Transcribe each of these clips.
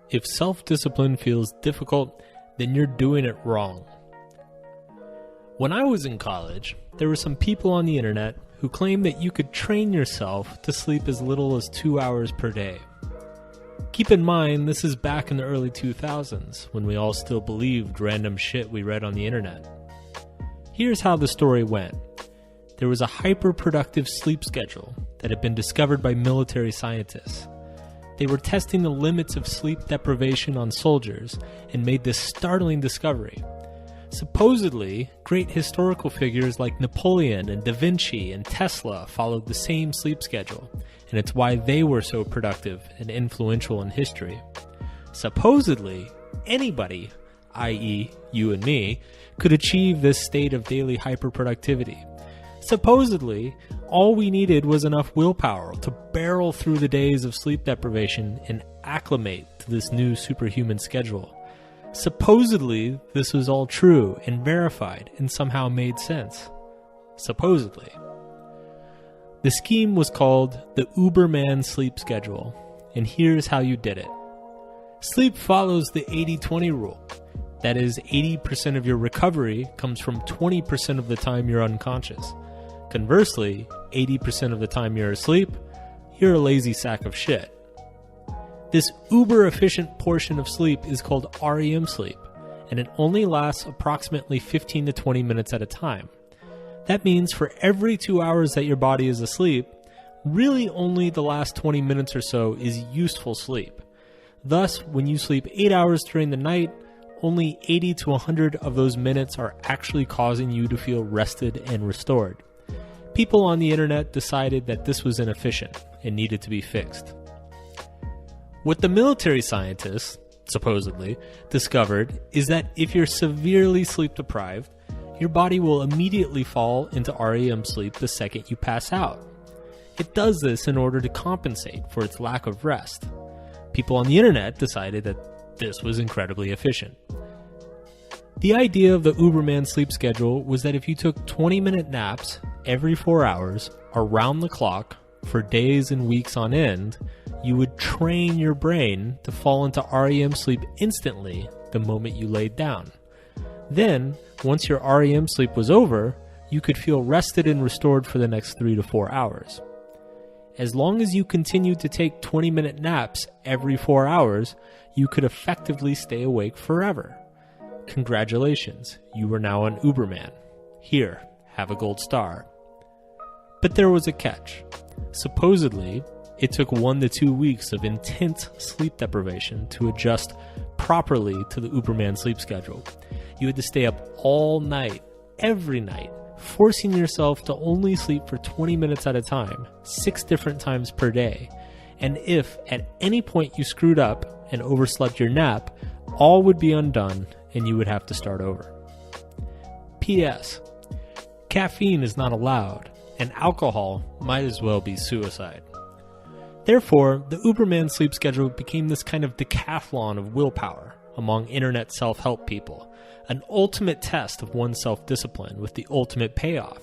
If self-discipline feels difficult, then you're doing it wrong. When I was in college, there were some people on the internet who claimed that you could train yourself to sleep as little as 2 hours per day. Keep in mind, this is back in the early 2000s, when we all still believed random shit we read on the internet. Here's how the story went. There was a hyper-productive sleep schedule that had been discovered by military scientists. They were testing the limits of sleep deprivation on soldiers and made this startling discovery. Supposedly, great historical figures like Napoleon and Da Vinci and Tesla followed the same sleep schedule, and it's why they were so productive and influential in history. Supposedly, anybody, i.e. you and me, could achieve this state of daily hyperproductivity. Supposedly, all we needed was enough willpower to barrel through the days of sleep deprivation and acclimate to this new superhuman schedule. Supposedly, this was all true and verified and somehow made sense. Supposedly. The scheme was called the Uberman sleep schedule, and here's how you did it. Sleep follows the 80-20 rule. That is, 80% of your recovery comes from 20% of the time you're unconscious. Conversely, 80% of the time you're asleep, you're a lazy sack of shit. This uber-efficient portion of sleep is called REM sleep, and it only lasts approximately 15 to 20 minutes at a time. That means for every 2 hours that your body is asleep, really only the last 20 minutes or so is useful sleep. Thus, when you sleep 8 hours during the night, only 80 to 100 of those minutes are actually causing you to feel rested and restored. People on the internet decided that this was inefficient and needed to be fixed. What the military scientists, supposedly, discovered is that if you're severely sleep deprived, your body will immediately fall into REM sleep the second you pass out. It does this in order to compensate for its lack of rest. People on the internet decided that this was incredibly efficient. The idea of the Uberman sleep schedule was that if you took 20-minute naps every 4 hours, around the clock, for days and weeks on end, you would train your brain to fall into REM sleep instantly the moment you laid down. Then, once your REM sleep was over, you could feel rested and restored for the next 3 to 4 hours. As long as you continued to take 20-minute naps every 4 hours, you could effectively stay awake forever. Congratulations, you are now an Uberman. Here, have a gold star. But there was a catch. Supposedly, it took 1 to 2 weeks of intense sleep deprivation to adjust properly to the Uberman sleep schedule. You had to stay up all night, every night, forcing yourself to only sleep for 20 minutes at a time, 6 different times per day. And if at any point you screwed up and overslept your nap, all would be undone and you would have to start over. P.S. Caffeine is not allowed, and alcohol might as well be suicide. Therefore, the Uberman sleep schedule became this kind of decathlon of willpower among internet self-help people, an ultimate test of one's self-discipline with the ultimate payoff,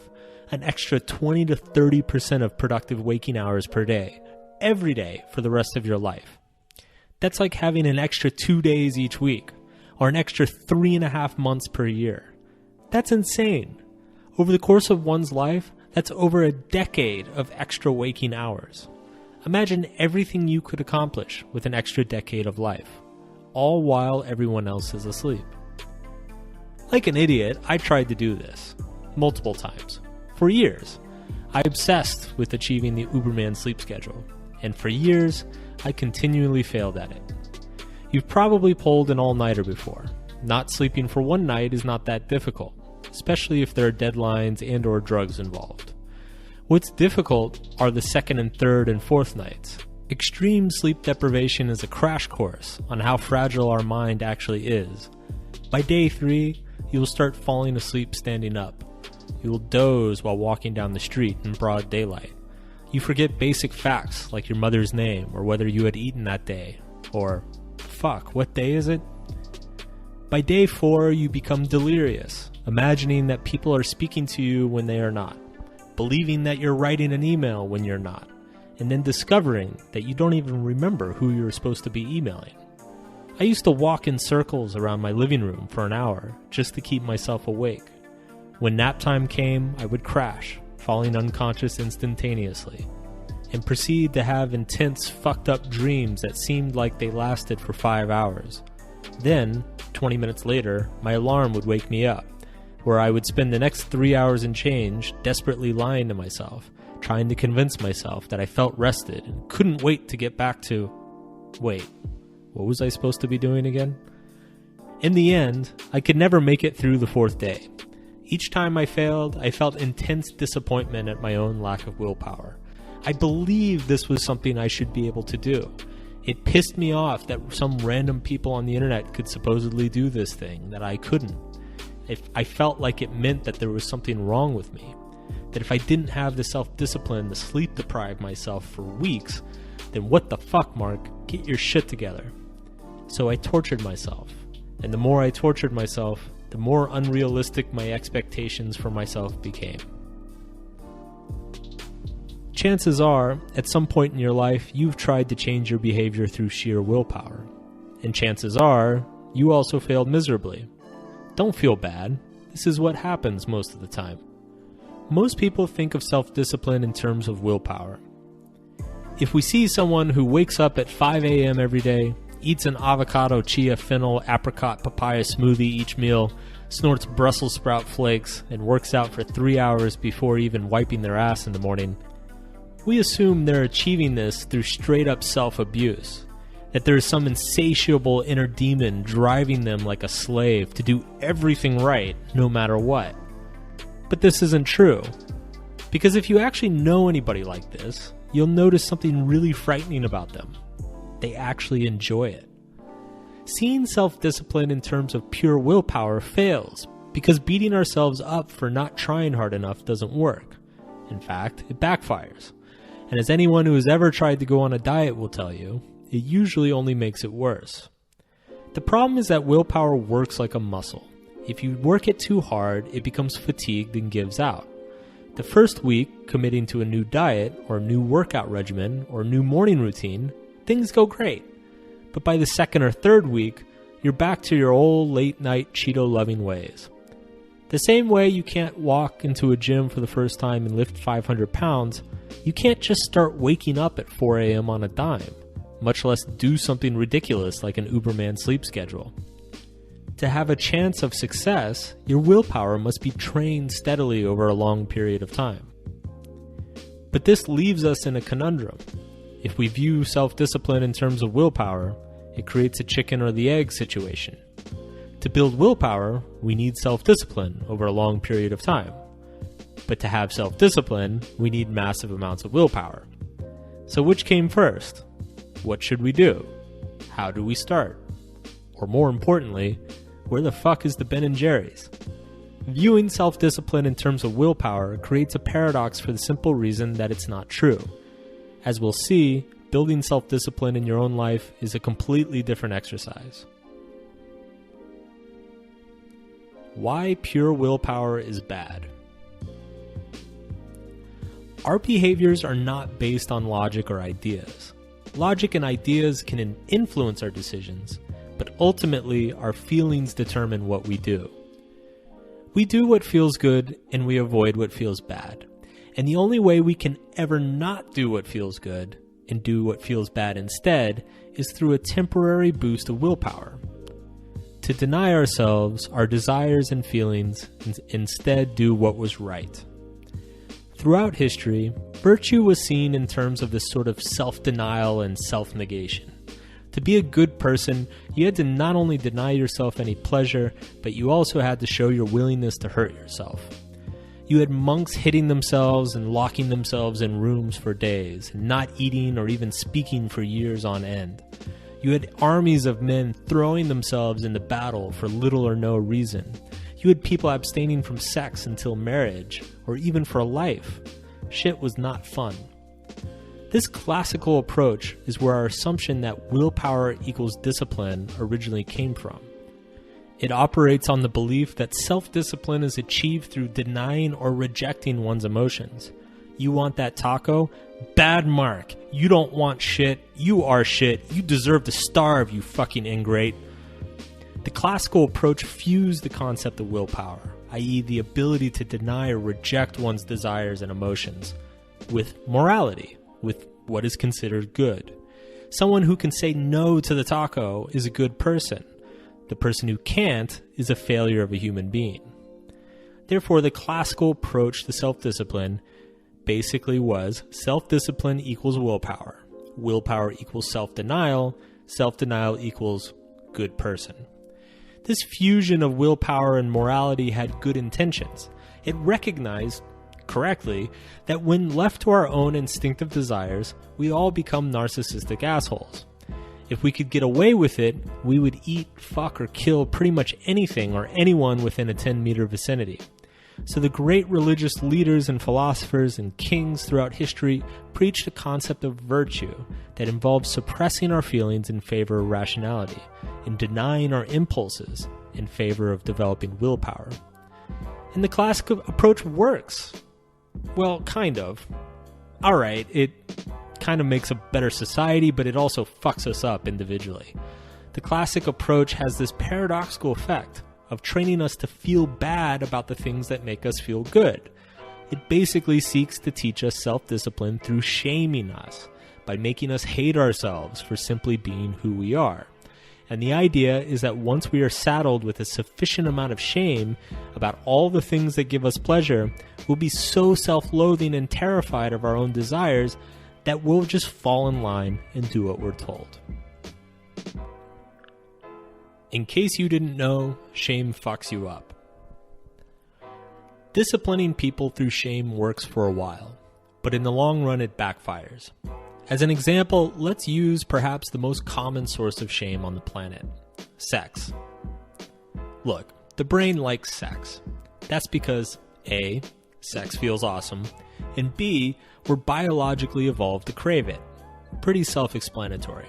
an extra 20 to 30% of productive waking hours per day, every day for the rest of your life. That's like having an extra 2 days each week, or an extra 3.5 months per year. That's insane. Over the course of one's life, that's over a decade of extra waking hours. Imagine everything you could accomplish with an extra decade of life, all while everyone else is asleep. Like an idiot, I tried to do this multiple times. For years, I obsessed with achieving the Uberman sleep schedule, and for years, I continually failed at it. You've probably pulled an all-nighter before. Not sleeping for one night is not that difficult, especially if there are deadlines and or drugs involved. What's difficult are the second and third and fourth nights. Extreme sleep deprivation is a crash course on how fragile our mind actually is. By day 3, you'll start falling asleep standing up. You will doze while walking down the street in broad daylight. You forget basic facts like your mother's name or whether you had eaten that day. Or, fuck, what day is it? By day 4, you become delirious, imagining that people are speaking to you when they are not, believing that you're writing an email when you're not, and then discovering that you don't even remember who you're supposed to be emailing. I used to walk in circles around my living room for an hour just to keep myself awake. When nap time came, I would crash, falling unconscious instantaneously, and proceed to have intense fucked up dreams that seemed like they lasted for 5 hours. Then, 20 minutes later, my alarm would wake me up, where I would spend the next 3 hours and change desperately lying to myself, trying to convince myself that I felt rested and couldn't wait to get back to... Wait, what was I supposed to be doing again? In the end, I could never make it through the 4th day. Each time I failed, I felt intense disappointment at my own lack of willpower. I believed this was something I should be able to do. It pissed me off that some random people on the internet could supposedly do this thing that I couldn't. I felt like it meant that there was something wrong with me. That if I didn't have the self-discipline to sleep deprive myself for weeks, then what the fuck, Mark? Get your shit together. So I tortured myself. And the more I tortured myself, the more unrealistic my expectations for myself became. Chances are, at some point in your life, you've tried to change your behavior through sheer willpower. And chances are, you also failed miserably. Don't feel bad. This is what happens most of the time. Most people think of self-discipline in terms of willpower. If we see someone who wakes up at 5 a.m. every day, eats an avocado, chia, fennel, apricot, papaya smoothie each meal, snorts Brussels sprout flakes, and works out for 3 hours before even wiping their ass in the morning, we assume they're achieving this through straight-up self-abuse, that there is some insatiable inner demon driving them like a slave to do everything right no matter what. But this isn't true, because if you actually know anybody like this, you'll notice something really frightening about them. They actually enjoy it. Seeing self-discipline in terms of pure willpower fails because beating ourselves up for not trying hard enough doesn't work. In fact, it backfires. And as anyone who has ever tried to go on a diet will tell you, it usually only makes it worse. The problem is that willpower works like a muscle. If you work it too hard, it becomes fatigued and gives out. The first week, committing to a new diet or new workout regimen or new morning routine, things go great. But by the second or third week, you're back to your old late-night Cheeto-loving ways. The same way you can't walk into a gym for the first time and lift 500 pounds, you can't just start waking up at 4 a.m. on a dime, much less do something ridiculous like an Uberman sleep schedule. To have a chance of success, your willpower must be trained steadily over a long period of time. But this leaves us in a conundrum. If we view self-discipline in terms of willpower, it creates a chicken or the egg situation. To build willpower, we need self-discipline over a long period of time. But to have self-discipline, we need massive amounts of willpower. So which came first? What should we do? How do we start? Or more importantly, where the fuck is the Ben & Jerry's? Viewing self-discipline in terms of willpower creates a paradox for the simple reason that it's not true. As we'll see, building self-discipline in your own life is a completely different exercise. Why pure willpower is bad. Our behaviors are not based on logic or ideas. Logic and ideas can influence our decisions, but ultimately our feelings determine what we do. We do what feels good and we avoid what feels bad. And the only way we can ever not do what feels good and do what feels bad instead is through a temporary boost of willpower. To deny ourselves our desires and feelings and instead do what was right. Throughout history, virtue was seen in terms of this sort of self-denial and self-negation. To be a good person, you had to not only deny yourself any pleasure, but you also had to show your willingness to hurt yourself. You had monks hitting themselves and locking themselves in rooms for days, and not eating or even speaking for years on end. You had armies of men throwing themselves into battle for little or no reason. You had people abstaining from sex until marriage, or even for life. Shit was not fun. This classical approach is where our assumption that willpower equals discipline originally came from. It operates on the belief that self-discipline is achieved through denying or rejecting one's emotions. You want that taco? Bad mark. You don't want shit. You are shit. You deserve to starve, you fucking ingrate. The classical approach fused the concept of willpower, i.e. the ability to deny or reject one's desires and emotions, with morality, with what is considered good. Someone who can say no to the taco is a good person. The person who can't is a failure of a human being. Therefore, the classical approach to self-discipline basically was self-discipline equals willpower. Willpower equals self-denial. Self-denial equals good person. This fusion of willpower and morality had good intentions. It recognized, correctly, that when left to our own instinctive desires, we all become narcissistic assholes. If we could get away with it, we would eat, fuck, or kill pretty much anything or anyone within a 10-meter vicinity. So the great religious leaders and philosophers and kings throughout history preached a concept of virtue that involves suppressing our feelings in favor of rationality and denying our impulses in favor of developing willpower. And the classic approach works. Well, kind of. Alright, it kind of makes a better society, but it also fucks us up individually. The classic approach has this paradoxical effect of training us to feel bad about the things that make us feel good. It basically seeks to teach us self-discipline through shaming us, by making us hate ourselves for simply being who we are. And the idea is that once we are saddled with a sufficient amount of shame about all the things that give us pleasure, we'll be so self-loathing and terrified of our own desires that we'll just fall in line and do what we're told. In case you didn't know, shame fucks you up. Disciplining people through shame works for a while, but in the long run it backfires. As an example, let's use perhaps the most common source of shame on the planet: sex. Look, the brain likes sex. That's because A, sex feels awesome, and B, we're biologically evolved to crave it. Pretty self-explanatory.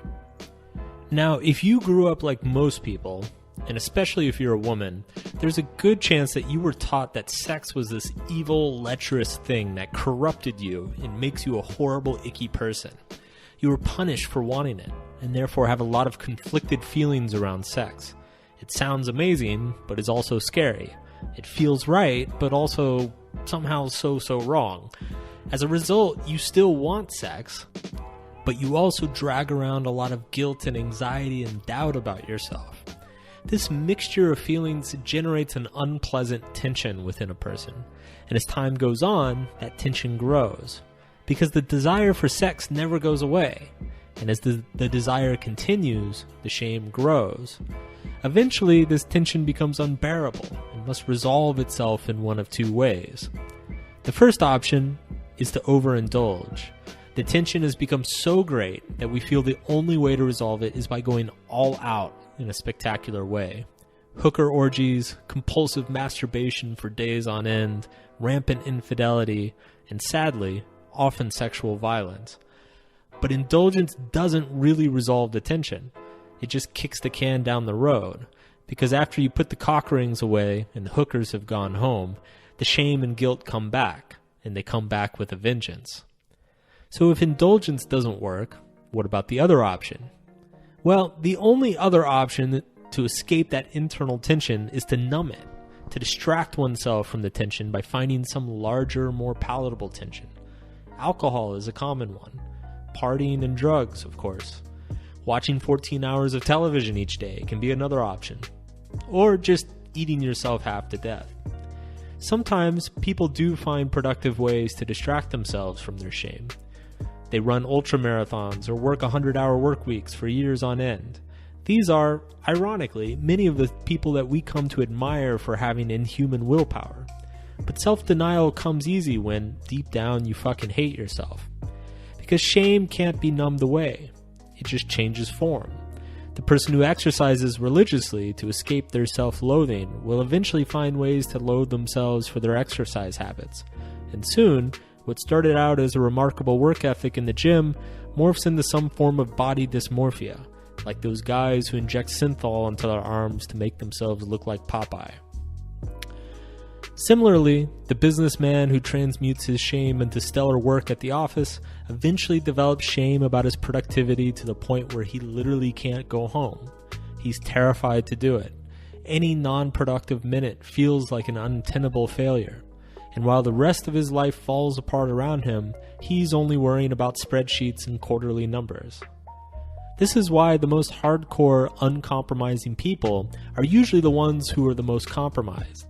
Now, if you grew up like most people, and especially if you're a woman, there's a good chance that you were taught that sex was this evil, lecherous thing that corrupted you and makes you a horrible, icky person. You were punished for wanting it, and therefore have a lot of conflicted feelings around sex. It sounds amazing, but is also scary. It feels right, but also somehow so wrong. As a result, you still want sex, but you also drag around a lot of guilt and anxiety and doubt about yourself. This mixture of feelings generates an unpleasant tension within a person, and as time goes on, that tension grows, because the desire for sex never goes away, and as the desire continues, the shame grows. Eventually, this tension becomes unbearable and must resolve itself in one of two ways. The first option is to overindulge. The tension has become so great that we feel the only way to resolve it is by going all out in a spectacular way. Hooker orgies, compulsive masturbation for days on end, rampant infidelity, and sadly, often sexual violence. But indulgence doesn't really resolve the tension. It just kicks the can down the road, because after you put the cock rings away and the hookers have gone home, the shame and guilt come back, and they come back with a vengeance. So if indulgence doesn't work, what about the other option? Well, the only other option to escape that internal tension is to numb it, to distract oneself from the tension by finding some larger, more palatable tension. Alcohol is a common one. Partying and drugs, of course. Watching 14 hours of television each day can be another option. Or just eating yourself half to death. Sometimes people do find productive ways to distract themselves from their shame. They run ultramarathons or work 100-hour work weeks for years on end. These are, ironically, many of the people that we come to admire for having inhuman willpower. But self-denial comes easy when, deep down, you fucking hate yourself. Because shame can't be numbed away. It just changes form. The person who exercises religiously to escape their self-loathing will eventually find ways to loathe themselves for their exercise habits. And soon, What started out as a remarkable work ethic in the gym morphs into some form of body dysmorphia, like those guys who inject synthol into their arms to make themselves look like Popeye. Similarly, the businessman who transmutes his shame into stellar work at the office eventually develops shame about his productivity to the point where he literally can't go home. He's terrified to do it. Any non-productive minute feels like an untenable failure. And while the rest of his life falls apart around him, he's only worrying about spreadsheets and quarterly numbers. This is why the most hardcore, uncompromising people are usually the ones who are the most compromised.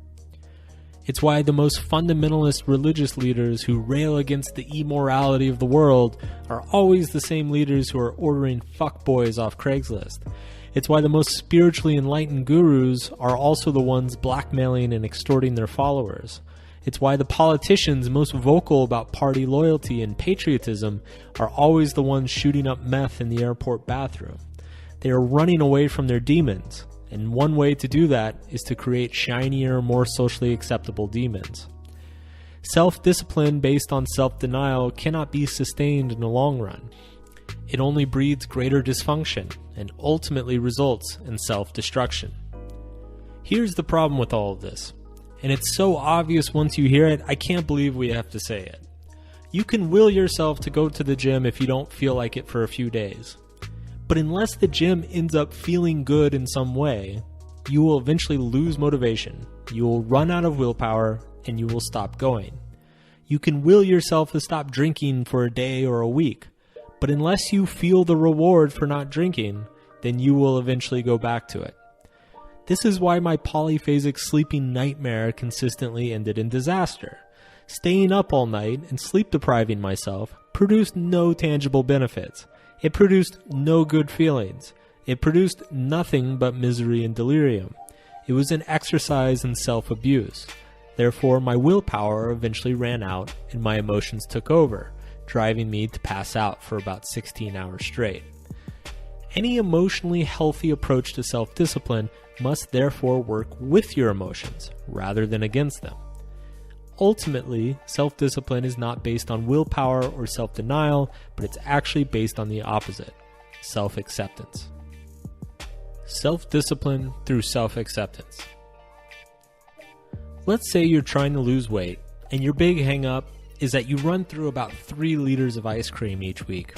It's why the most fundamentalist religious leaders who rail against the immorality of the world are always the same leaders who are ordering fuckboys off Craigslist. It's why the most spiritually enlightened gurus are also the ones blackmailing and extorting their followers. It's why the politicians most vocal about party loyalty and patriotism are always the ones shooting up meth in the airport bathroom. They are running away from their demons. And one way to do that is to create shinier, more socially acceptable demons. Self-discipline based on self-denial cannot be sustained in the long run. It only breeds greater dysfunction and ultimately results in self-destruction. Here's the problem with all of this, and it's so obvious once you hear it, I can't believe we have to say it. You can will yourself to go to the gym if you don't feel like it for a few days. But unless the gym ends up feeling good in some way, you will eventually lose motivation, you will run out of willpower, and you will stop going. You can will yourself to stop drinking for a day or a week, but unless you feel the reward for not drinking, then you will eventually go back to it. This is why my polyphasic sleeping nightmare consistently ended in disaster. Staying up all night and sleep depriving myself produced no tangible benefits. It produced no good feelings. It produced nothing but misery and delirium. It was an exercise in self-abuse. Therefore, my willpower eventually ran out and my emotions took over, driving me to pass out for about 16 hours straight. Any emotionally healthy approach to self-discipline must therefore work with your emotions rather than against them. Ultimately, self-discipline is not based on willpower or self-denial, but it's actually based on the opposite, self-acceptance. Self-discipline through self-acceptance. Let's say you're trying to lose weight, and your big hang-up is that you run through about 3 liters of ice cream each week.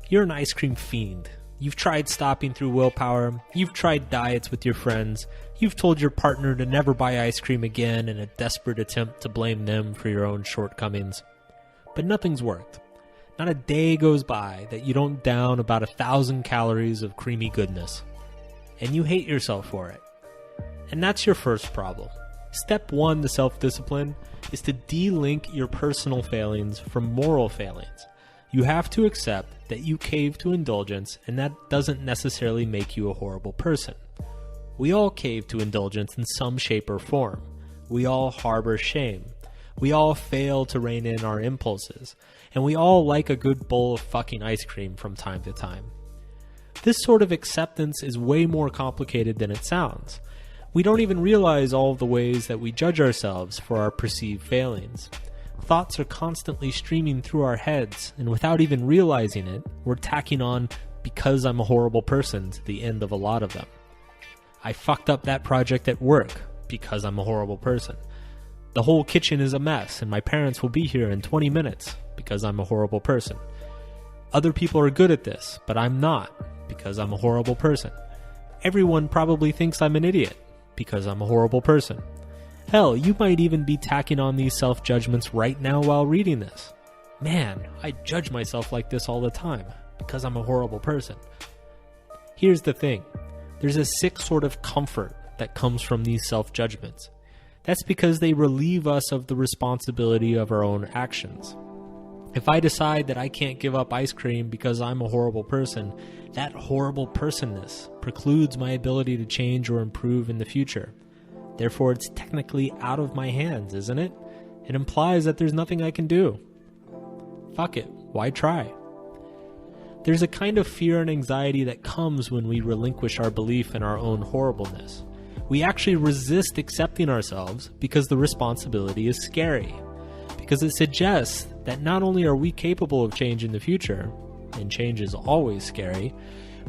You're an ice cream fiend. You've tried stopping through willpower, you've tried diets with your friends, you've told your partner to never buy ice cream again in a desperate attempt to blame them for your own shortcomings. But nothing's worked. Not a day goes by that you don't down about 1,000 calories of creamy goodness. And you hate yourself for it. And that's your first problem. Step 1 to self-discipline is to de-link your personal failings from moral failings. You have to accept that you cave to indulgence, and that doesn't necessarily make you a horrible person. We all cave to indulgence in some shape or form. We all harbor shame. We all fail to rein in our impulses. And we all like a good bowl of fucking ice cream from time to time. This sort of acceptance is way more complicated than it sounds. We don't even realize all of the ways that we judge ourselves for our perceived failings. Thoughts are constantly streaming through our heads, and without even realizing it, we're tacking on "because I'm a horrible person" to the end of a lot of them. I fucked up that project at work because I'm a horrible person. The whole kitchen is a mess, and my parents will be here in 20 minutes because I'm a horrible person. Other people are good at this, but I'm not because I'm a horrible person. Everyone probably thinks I'm an idiot because I'm a horrible person. Hell, you might even be tacking on these self-judgments right now while reading this. Man, I judge myself like this all the time because I'm a horrible person. Here's the thing. There's a sick sort of comfort that comes from these self-judgments. That's because they relieve us of the responsibility of our own actions. If I decide that I can't give up ice cream because I'm a horrible person, that horrible personness precludes my ability to change or improve in the future. Therefore, it's technically out of my hands, isn't it? It implies that there's nothing I can do. Fuck it. Why try? There's a kind of fear and anxiety that comes when we relinquish our belief in our own horribleness. We actually resist accepting ourselves because the responsibility is scary. Because it suggests that not only are we capable of change in the future, and change is always scary,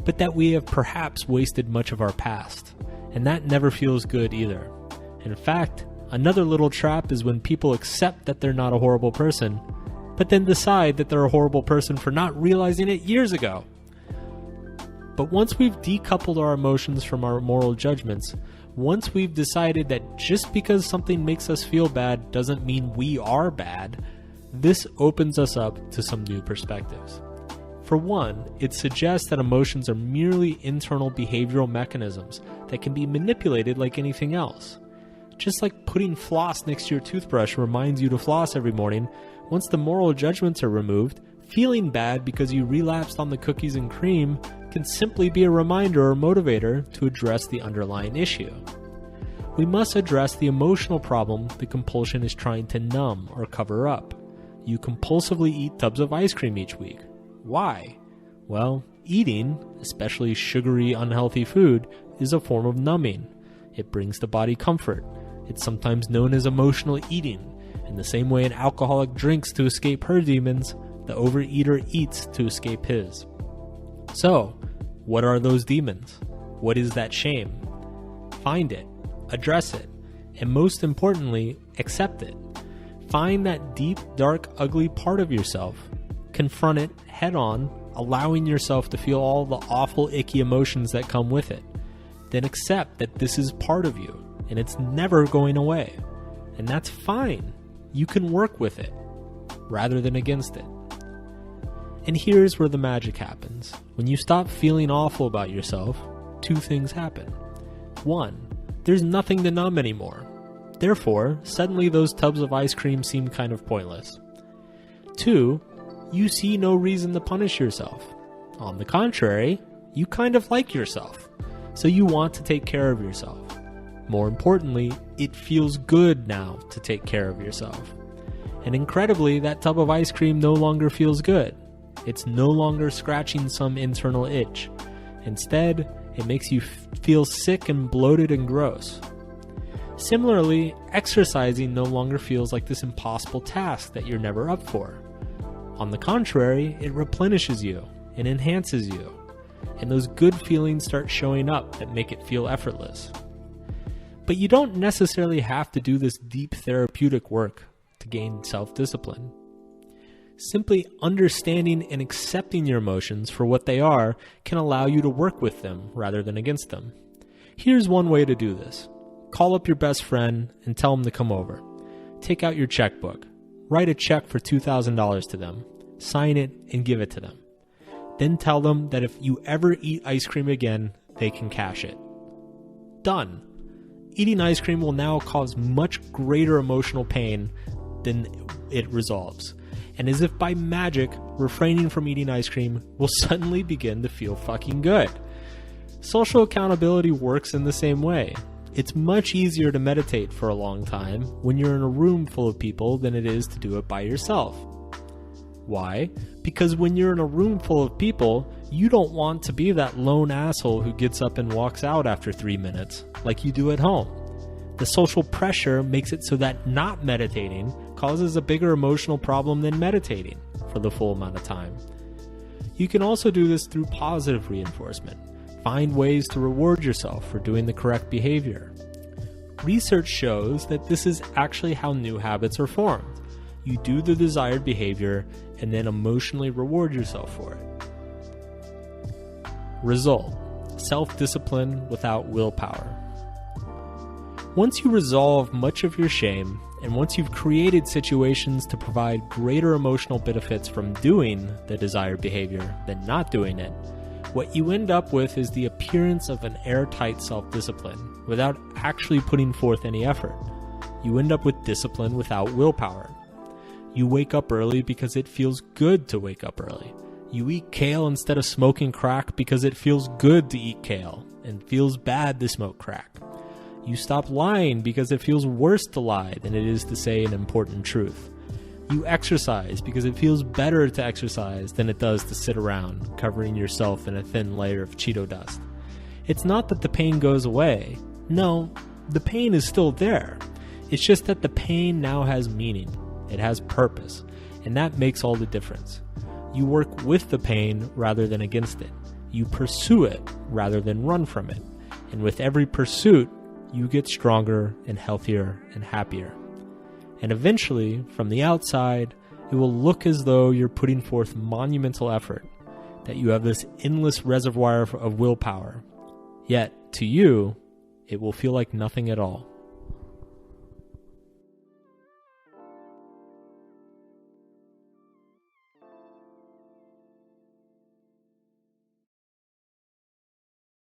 but that we have perhaps wasted much of our past, and that never feels good either. In fact, another little trap is when people accept that they're not a horrible person, but then decide that they're a horrible person for not realizing it years ago. But once we've decoupled our emotions from our moral judgments, once we've decided that just because something makes us feel bad doesn't mean we are bad, this opens us up to some new perspectives. For one, it suggests that emotions are merely internal behavioral mechanisms that can be manipulated like anything else. Just like putting floss next to your toothbrush reminds you to floss every morning, once the moral judgments are removed, feeling bad because you relapsed on the cookies and cream can simply be a reminder or motivator to address the underlying issue. We must address the emotional problem the compulsion is trying to numb or cover up. You compulsively eat tubs of ice cream each week. Why? Well, eating, especially sugary, unhealthy food, is a form of numbing. It brings the body comfort. It's sometimes known as emotional eating. In the same way an alcoholic drinks to escape her demons, the overeater eats to escape his. So, what are those demons? What is that shame? Find it, address it, and most importantly, accept it. Find that deep, dark, ugly part of yourself. Confront it head on, allowing yourself to feel all the awful, icky emotions that come with it. Then accept that this is part of you, and it's never going away. And that's fine. You can work with it, rather than against it. And here's where the magic happens. When you stop feeling awful about yourself, two things happen. One, there's nothing to numb anymore. Therefore, suddenly those tubs of ice cream seem kind of pointless. Two, you see no reason to punish yourself. On the contrary, you kind of like yourself. So you want to take care of yourself. More importantly, it feels good now to take care of yourself. And incredibly, that tub of ice cream no longer feels good. It's no longer scratching some internal itch. Instead, it makes you feel sick and bloated and gross. Similarly, exercising no longer feels like this impossible task that you're never up for. On the contrary, it replenishes you and enhances you. And those good feelings start showing up that make it feel effortless. But you don't necessarily have to do this deep therapeutic work to gain self-discipline. Simply understanding and accepting your emotions for what they are can allow you to work with them rather than against them. Here's one way to do this. Call up your best friend and tell them to come over. Take out your checkbook. Write a check for $2,000 to them. Sign it and give it to them. Then tell them that if you ever eat ice cream again, they can cash it. Done. Eating ice cream will now cause much greater emotional pain than it resolves. And as if by magic, refraining from eating ice cream will suddenly begin to feel fucking good. Social accountability works in the same way. It's much easier to meditate for a long time when you're in a room full of people than it is to do it by yourself. Why? Because when you're in a room full of people, you don't want to be that lone asshole who gets up and walks out after 3 minutes, like you do at home. The social pressure makes it so that not meditating causes a bigger emotional problem than meditating for the full amount of time. You can also do this through positive reinforcement. Find ways to reward yourself for doing the correct behavior. Research shows that this is actually how new habits are formed. You do the desired behavior and then emotionally reward yourself for it. Result: self-discipline without willpower. Once you resolve much of your shame, and once you've created situations to provide greater emotional benefits from doing the desired behavior than not doing it, what you end up with is the appearance of an airtight self-discipline without actually putting forth any effort. You end up with discipline without willpower. You wake up early because it feels good to wake up early. You eat kale instead of smoking crack because it feels good to eat kale and feels bad to smoke crack. You stop lying because it feels worse to lie than it is to say an important truth. You exercise because it feels better to exercise than it does to sit around covering yourself in a thin layer of Cheeto dust. It's not that the pain goes away. No, the pain is still there. It's just that the pain now has meaning. It has purpose. And that makes all the difference. You work with the pain rather than against it. You pursue it rather than run from it. And with every pursuit, you get stronger and healthier and happier. And eventually, from the outside, it will look as though you're putting forth monumental effort, that you have this endless reservoir of willpower. Yet, to you, it will feel like nothing at all.